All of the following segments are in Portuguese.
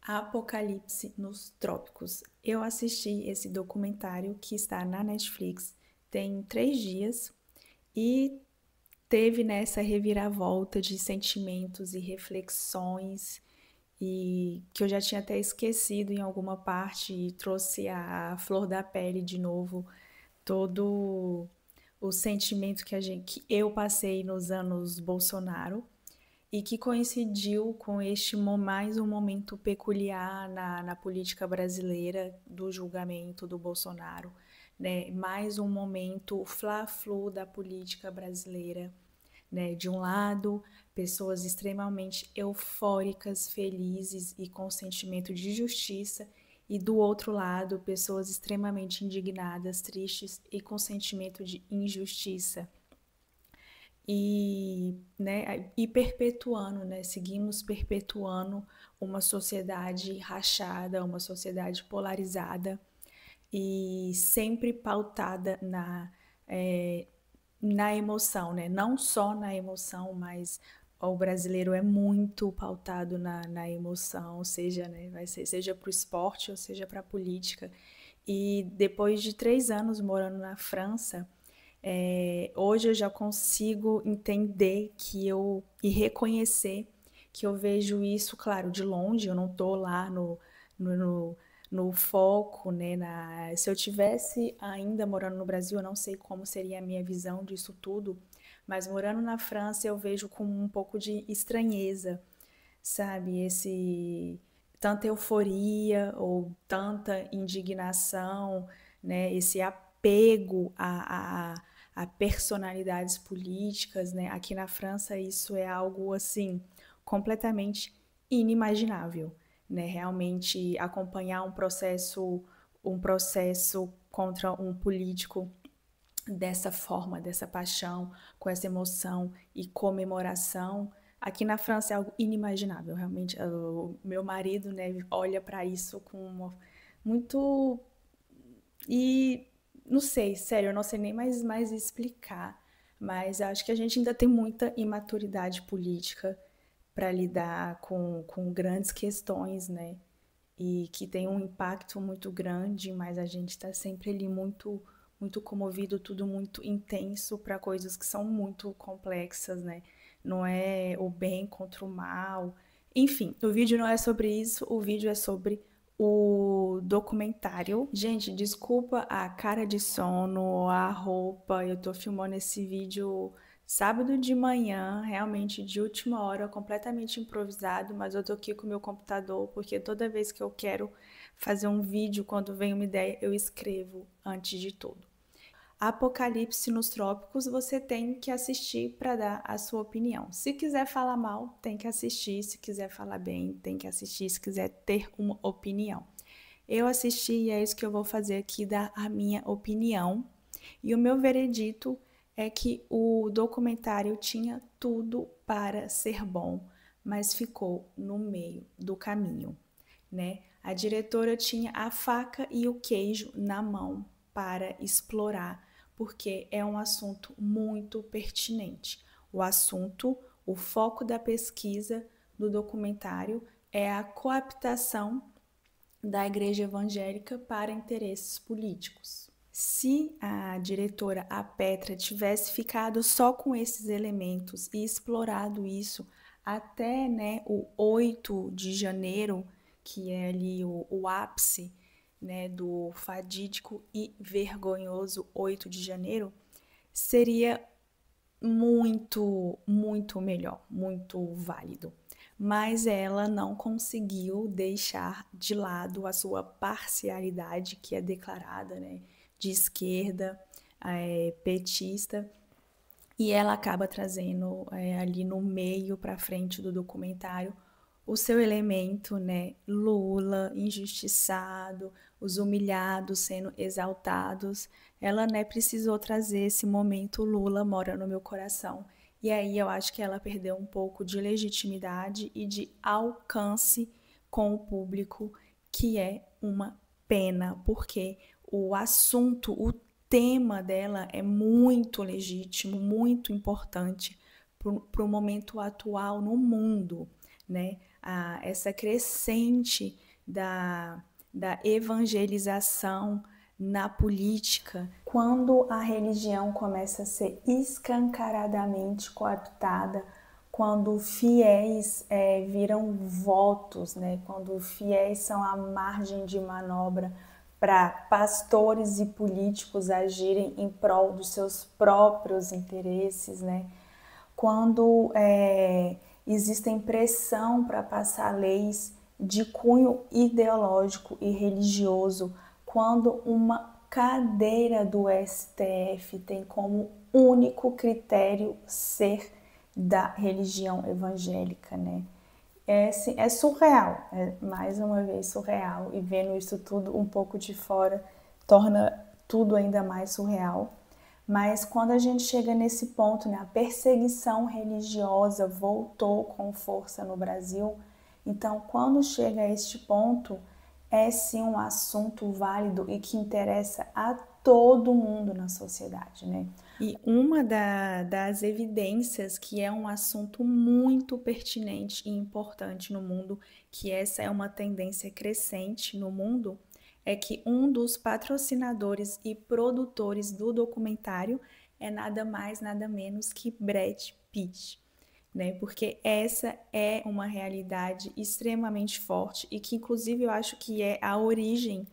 Apocalipse nos Trópicos. Eu assisti esse documentário que está na Netflix tem 3 dias e teve nessa reviravolta de sentimentos e reflexões e que eu já tinha até esquecido em alguma parte e trouxe a flor da pele de novo todo o sentimento que eu passei nos anos Bolsonaro e que coincidiu com mais um momento peculiar na política brasileira do julgamento do Bolsonaro, né? Mais um momento fla-flu da política brasileira, né? De um lado, pessoas extremamente eufóricas, felizes e com sentimento de justiça, e do outro lado, pessoas extremamente indignadas, tristes e com sentimento de injustiça e, né, e perpetuando, né, seguimos perpetuando uma sociedade rachada, uma sociedade polarizada e sempre pautada é, na emoção, né? Não só na emoção, mas o brasileiro é muito pautado na emoção, seja, né, seja para o esporte ou seja para a política. E depois de 3 anos morando na França, hoje eu já consigo entender e reconhecer que eu vejo isso, claro, de longe, eu não estou lá no, no, no foco, né? Se eu tivesse ainda morando no Brasil, eu não sei como seria a minha visão disso tudo, mas morando na França eu vejo com um pouco de estranheza, sabe? Tanta euforia ou tanta indignação, né? Esse apego a personalidades políticas, né? Aqui na França isso é algo assim completamente inimaginável, né? Realmente acompanhar um processo contra um político dessa forma, dessa paixão, com essa emoção e comemoração. Aqui na França é algo inimaginável, realmente. O meu marido, né, olha para isso muito e não sei, sério, eu não sei nem mais explicar, mas acho que a gente ainda tem muita imaturidade política para lidar com grandes questões, né? E que tem um impacto muito grande, mas a gente está sempre ali muito comovido, tudo muito intenso para coisas que são muito complexas, né? Não é o bem contra o mal. Enfim, o vídeo não é sobre isso, o vídeo é sobre o documentário. Gente, desculpa a cara de sono, a roupa, eu tô filmando esse vídeo sábado de manhã, realmente de última hora, completamente improvisado, mas eu tô aqui com o meu computador porque toda vez que eu quero fazer um vídeo, quando vem uma ideia, eu escrevo antes de tudo. Apocalipse nos Trópicos, você tem que assistir para dar a sua opinião. Se quiser falar mal, tem que assistir. Se quiser falar bem, tem que assistir. Se quiser ter uma opinião. Eu assisti e é isso que eu vou fazer aqui, dar a minha opinião. E o meu veredito é que o documentário tinha tudo para ser bom, mas ficou no meio do caminho, né? A diretora tinha a faca e o queijo na mão para explorar, porque é um assunto muito pertinente. O assunto, o foco da pesquisa do documentário é a coaptação da igreja evangélica para interesses políticos. Se a diretora, a Petra, tivesse ficado só com esses elementos e explorado isso até, né, o 8 de janeiro, que é ali o ápice, né, do fadídico e vergonhoso 8 de janeiro, seria muito melhor, muito válido. Mas ela não conseguiu deixar de lado a sua parcialidade, que é declarada, né, de esquerda, petista, e ela acaba trazendo ali no meio para frente do documentário o seu elemento, né? Lula injustiçado, os humilhados sendo exaltados. Ela, né, precisou trazer esse momento Lula mora no meu coração. E aí eu acho que ela perdeu um pouco de legitimidade e de alcance com o público, que é uma pena, porque o assunto, o tema dela é muito legítimo, muito importante para o momento atual no mundo, né? essa crescente da evangelização na política, quando a religião começa a ser escancaradamente cooptada, quando fiéis viram votos, né? Quando fiéis são a margem de manobra para pastores e políticos agirem em prol dos seus próprios interesses, né? Quando existem pressão para passar leis de cunho ideológico e religioso, quando uma cadeira do STF tem como único critério ser da religião evangélica, né? É surreal, mais uma vez surreal, e vendo isso tudo um pouco de fora torna tudo ainda mais surreal. Mas quando a gente chega nesse ponto, né, a perseguição religiosa voltou com força no Brasil. Então, quando chega a este ponto, é sim um assunto válido e que interessa a todo mundo na sociedade, né? E uma das evidências que é um assunto muito pertinente e importante no mundo, que essa é uma tendência crescente no mundo, é que um dos patrocinadores e produtores do documentário é nada mais, nada menos que Brad Pitt, né? Porque essa é uma realidade extremamente forte e que, inclusive, eu acho que é a origem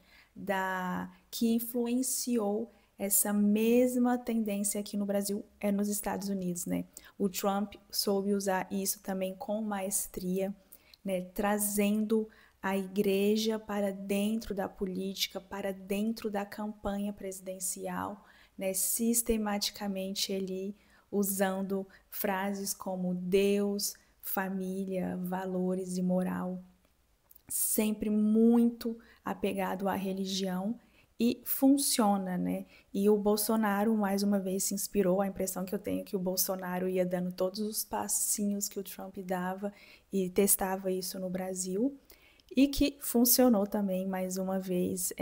que influenciou essa mesma tendência aqui no Brasil, nos Estados Unidos, né? O Trump soube usar isso também com maestria, né? Trazendo a igreja para dentro da política, para dentro da campanha presidencial, né? Sistematicamente ele usando frases como Deus, família, valores e moral, sempre muito apegado à religião, e funciona, né? E o Bolsonaro, mais uma vez, se inspirou. A impressão que eu tenho é que o Bolsonaro ia dando todos os passinhos que o Trump dava e testava isso no Brasil, e que funcionou também, mais uma vez,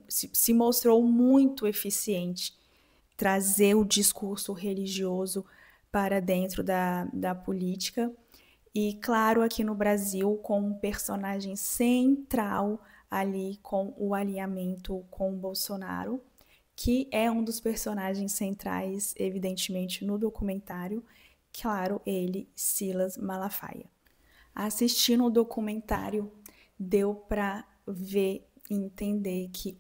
se mostrou muito eficiente trazer o discurso religioso para dentro da política. E, claro, aqui no Brasil, com um personagem central ali com o alinhamento com o Bolsonaro, que é um dos personagens centrais, evidentemente, no documentário, claro, ele, Silas Malafaia. Assistindo o documentário, deu para ver e entender que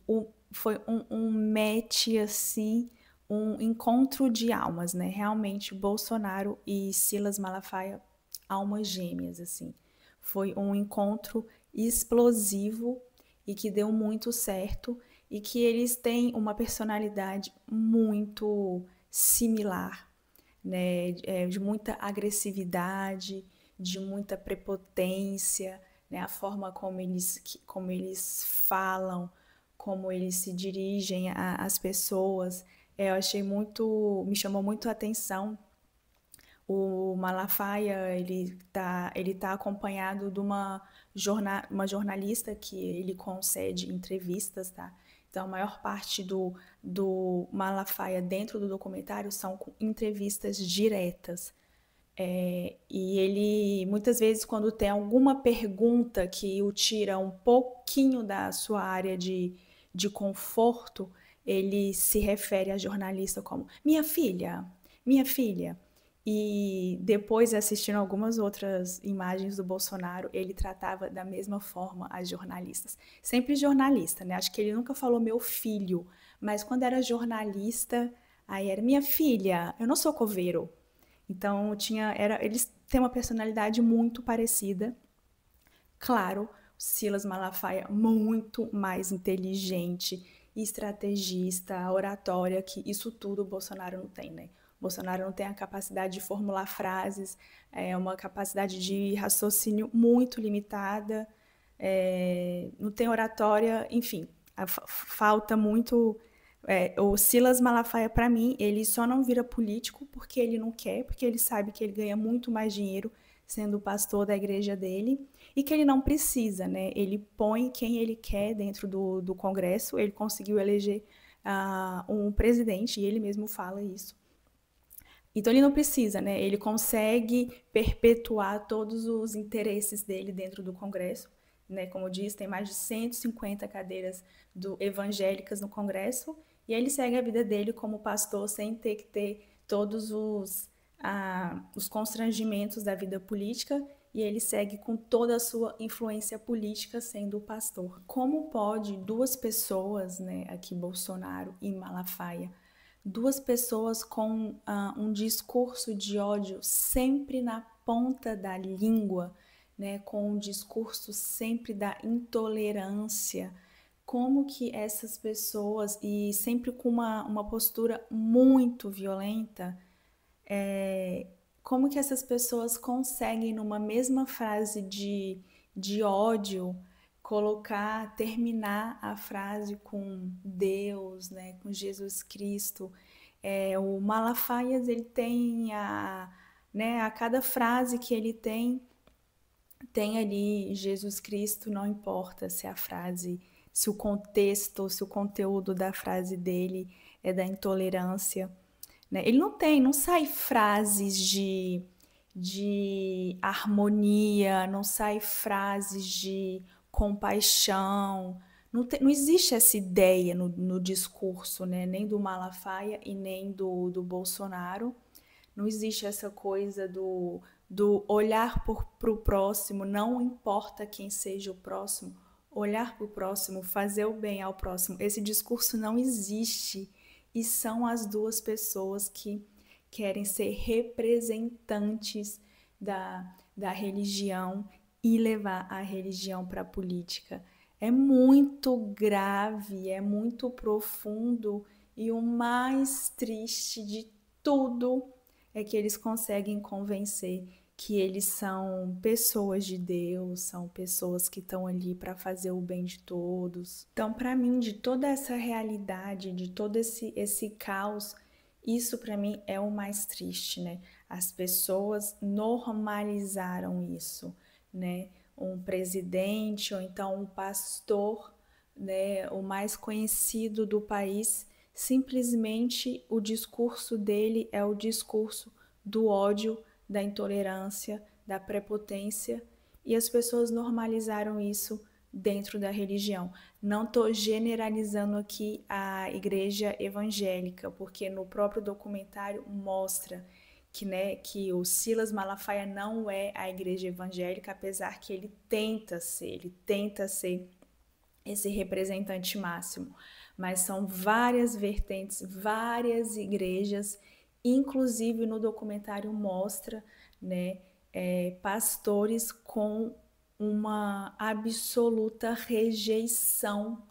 foi um match, assim, um encontro de almas, né? Realmente, Bolsonaro e Silas Malafaia, almas gêmeas, assim. Foi um encontro explosivo e que deu muito certo, e que eles têm uma personalidade muito similar, né? De muita agressividade, de muita prepotência, né? A forma como eles falam, como eles se dirigem às pessoas. Eu achei me chamou muito a atenção. O Malafaia, ele tá acompanhado de uma jornalista que ele concede entrevistas, tá? Então, a maior parte do Malafaia dentro do documentário são entrevistas diretas. E ele, muitas vezes, quando tem alguma pergunta que o tira um pouquinho da sua área de conforto, ele se refere à jornalista como minha filha, minha filha. E depois, assistindo algumas outras imagens do Bolsonaro, ele tratava da mesma forma as jornalistas. Sempre jornalista, né? Acho que ele nunca falou meu filho, mas quando era jornalista, aí era minha filha, eu não sou coveiro. Então, eles têm uma personalidade muito parecida. Claro, Silas Malafaia muito mais inteligente, estrategista, oratória, que isso tudo o Bolsonaro não tem, né? O Bolsonaro não tem a capacidade de formular frases, uma capacidade de raciocínio muito limitada, não tem oratória, enfim, falta muito. O Silas Malafaia, para mim, ele só não vira político porque ele não quer, porque ele sabe que ele ganha muito mais dinheiro sendo pastor da igreja dele, e que ele não precisa, né? Ele põe quem ele quer dentro do Congresso. Ele conseguiu eleger um presidente, e ele mesmo fala isso. Então ele não precisa, né? Ele consegue perpetuar todos os interesses dele dentro do Congresso, né? Como eu disse, tem mais de 150 cadeiras evangélicas no Congresso, e ele segue a vida dele como pastor sem ter que ter todos os constrangimentos da vida política, e ele segue com toda a sua influência política sendo o pastor. Como pode duas pessoas, né, aqui Bolsonaro e Malafaia, duas pessoas com um discurso de ódio sempre na ponta da língua, né, com um discurso sempre da intolerância, como que essas pessoas, e sempre com uma postura muito violenta, como que essas pessoas conseguem, numa mesma frase de ódio, terminar a frase com Deus, né, com Jesus Cristo. O Malafaia, ele tem né, a cada frase que ele tem ali Jesus Cristo, não importa se a frase, se o contexto, se o conteúdo da frase dele é da intolerância, né? Ele não sai frases de harmonia, não sai frases de compaixão, não existe essa ideia no discurso, né? Nem do Malafaia e nem do Bolsonaro. Não existe essa coisa do olhar para o próximo, não importa quem seja o próximo, olhar para o próximo, fazer o bem ao próximo. Esse discurso não existe, e são as duas pessoas que querem ser representantes da religião e levar a religião para a política. É muito grave, é muito profundo, e o mais triste de tudo é que eles conseguem convencer que eles são pessoas de Deus, são pessoas que estão ali para fazer o bem de todos. Então, para mim, de toda essa realidade, de todo esse caos, isso para mim é o mais triste, né? As pessoas normalizaram isso, né? Um presidente ou então um pastor, né, o mais conhecido do país, simplesmente o discurso dele é o discurso do ódio, da intolerância, da prepotência, e as pessoas normalizaram isso dentro da religião. Não estou generalizando aqui a igreja evangélica, porque no próprio documentário mostra que o Silas Malafaia não é a igreja evangélica, apesar que ele tenta ser esse representante máximo. Mas são várias vertentes, várias igrejas, inclusive no documentário mostra, né, pastores com uma absoluta rejeição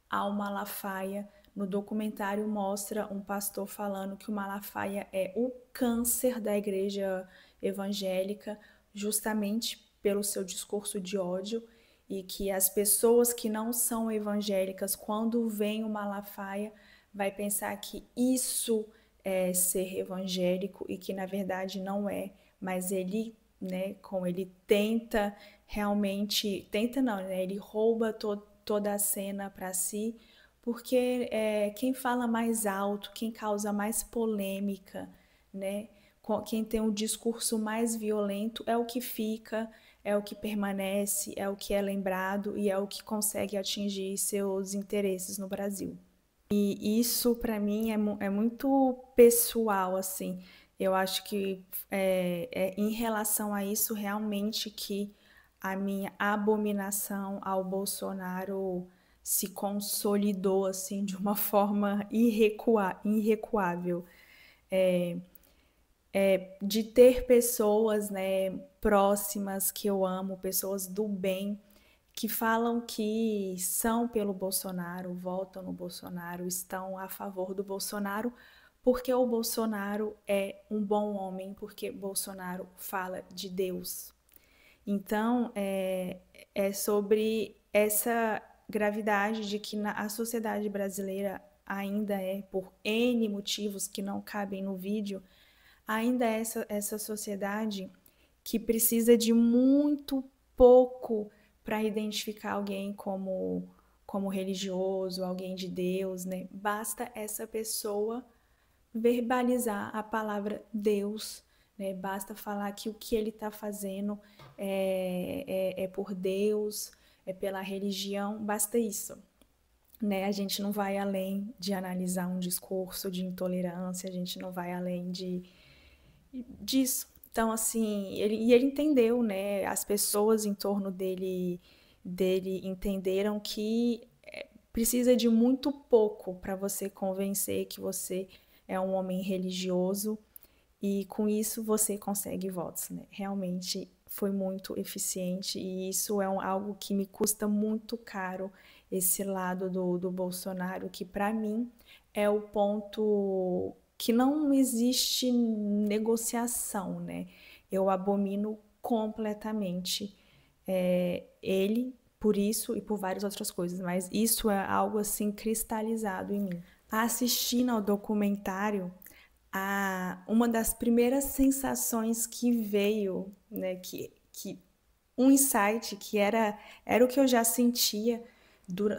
ao Malafaia. No documentário mostra um pastor falando que o Malafaia é o câncer da igreja evangélica, justamente pelo seu discurso de ódio, e que as pessoas que não são evangélicas, quando veem o Malafaia, vai pensar que isso é ser evangélico, e que na verdade não é, mas ele, né, como ele tenta realmente, tenta não, né, ele rouba toda a cena para si, porque quem fala mais alto, quem causa mais polêmica, né, quem tem um discurso mais violento é o que fica, é o que permanece, é o que é lembrado e é o que consegue atingir seus interesses no Brasil. E isso, para mim, é muito pessoal, assim. Eu acho que em relação a isso, realmente que a minha abominação ao Bolsonaro se consolidou, assim, de uma forma irrecuável. De ter pessoas, né, próximas que eu amo, pessoas do bem, que falam que são pelo Bolsonaro, votam no Bolsonaro, estão a favor do Bolsonaro, porque o Bolsonaro é um bom homem, porque Bolsonaro fala de Deus. Então, é sobre essa gravidade de que a sociedade brasileira ainda por N motivos que não cabem no vídeo, ainda é essa sociedade que precisa de muito pouco para identificar alguém como religioso, alguém de Deus, né? Basta essa pessoa verbalizar a palavra Deus, né? Basta falar que o que ele está fazendo é por Deus, é pela religião, basta isso. Né? A gente não vai além de analisar um discurso de intolerância, a gente não vai além disso. Então, assim, ele entendeu, né? As pessoas em torno dele entenderam que precisa de muito pouco para você convencer que você é um homem religioso e com isso você consegue votos, né? Realmente foi muito eficiente e isso é algo que me custa muito caro, esse lado do Bolsonaro, que para mim é o ponto que não existe negociação, né? Eu abomino completamente ele por isso e por várias outras coisas, mas isso é algo assim cristalizado em mim. Assistindo ao documentário, uma das primeiras sensações que veio, né, que um insight que era o que eu já sentia,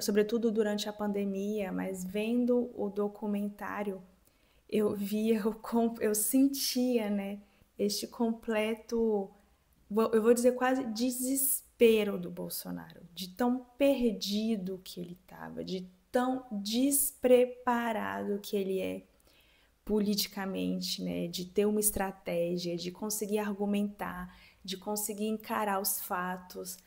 sobretudo durante a pandemia, mas vendo o documentário, eu via, eu sentia, né, este completo, eu vou dizer quase desespero do Bolsonaro, de tão perdido que ele estava, de tão despreparado que ele é politicamente, né, de ter uma estratégia, de conseguir argumentar, de conseguir encarar os fatos,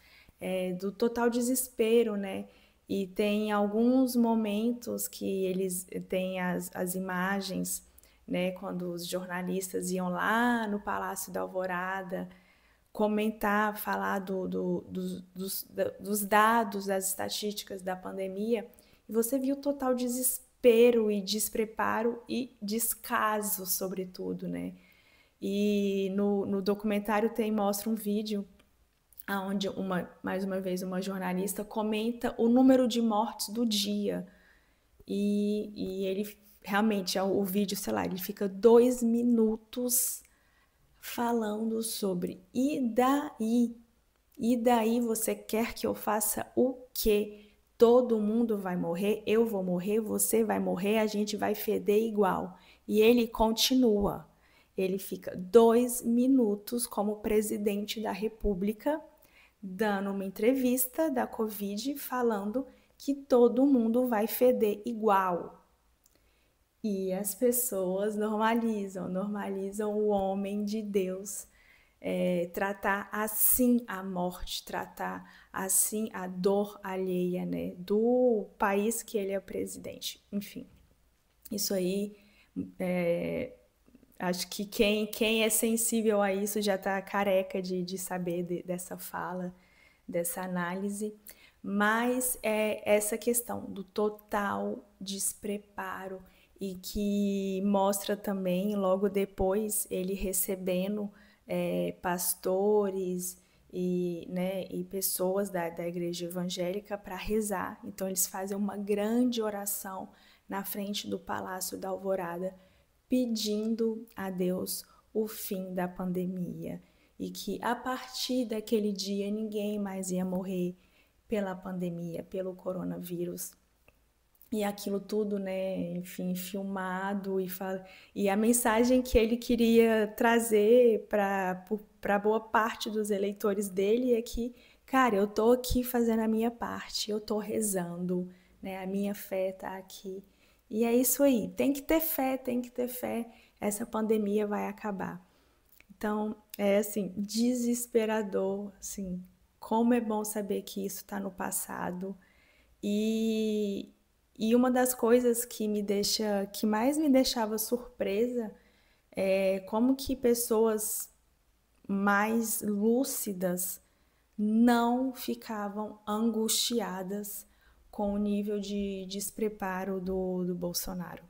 do total desespero, né? E tem alguns momentos que eles têm as imagens, né, quando os jornalistas iam lá no Palácio da Alvorada comentar, falar dos dados, das estatísticas da pandemia, e você viu o total desespero e despreparo e descaso, sobretudo, né? E no documentário mostra um vídeo onde, mais uma vez, uma jornalista comenta o número de mortes do dia. E ele realmente, o vídeo, sei lá, ele fica 2 minutos falando sobre e daí? E daí você quer que eu faça o quê? Todo mundo vai morrer, eu vou morrer, você vai morrer, a gente vai feder igual. E ele continua. Ele fica 2 minutos como presidente da República, dando uma entrevista da Covid, falando que todo mundo vai feder igual. E as pessoas normalizam o homem de Deus, tratar assim a morte, tratar assim a dor alheia, né, do país que ele é presidente. Enfim, isso aí, acho que quem é sensível a isso já está careca de saber dessa fala, dessa análise. Mas é essa questão do total despreparo e que mostra também, logo depois, ele recebendo pastores e pessoas da igreja evangélica para rezar. Então, eles fazem uma grande oração na frente do Palácio da Alvorada, pedindo a Deus o fim da pandemia e que a partir daquele dia ninguém mais ia morrer pela pandemia, pelo coronavírus. E aquilo tudo, né, enfim, filmado e a mensagem que ele queria trazer para boa parte dos eleitores dele é que, cara, eu tô aqui fazendo a minha parte, eu tô rezando, né, a minha fé tá aqui. E é isso aí, tem que ter fé, tem que ter fé, essa pandemia vai acabar. Então, é assim, desesperador, assim, como é bom saber que isso está no passado. E, e uma das coisas que mais me deixava surpresa é como que pessoas mais lúcidas não ficavam angustiadas com o nível de despreparo do Bolsonaro.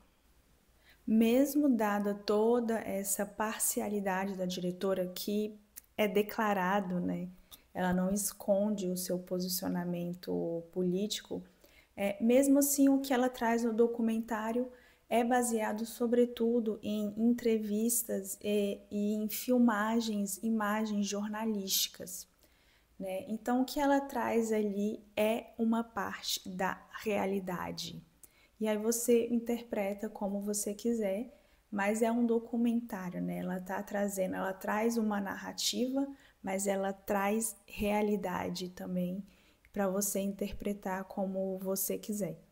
Mesmo dada toda essa parcialidade da diretora que é declarado, né? Ela não esconde o seu posicionamento político. Mesmo assim, o que ela traz no documentário é baseado, sobretudo, em entrevistas e em filmagens, imagens jornalísticas. Né? Então, o que ela traz ali é uma parte da realidade. E aí você interpreta como você quiser, mas é um documentário, né? Ela traz uma narrativa, mas ela traz realidade também para você interpretar como você quiser.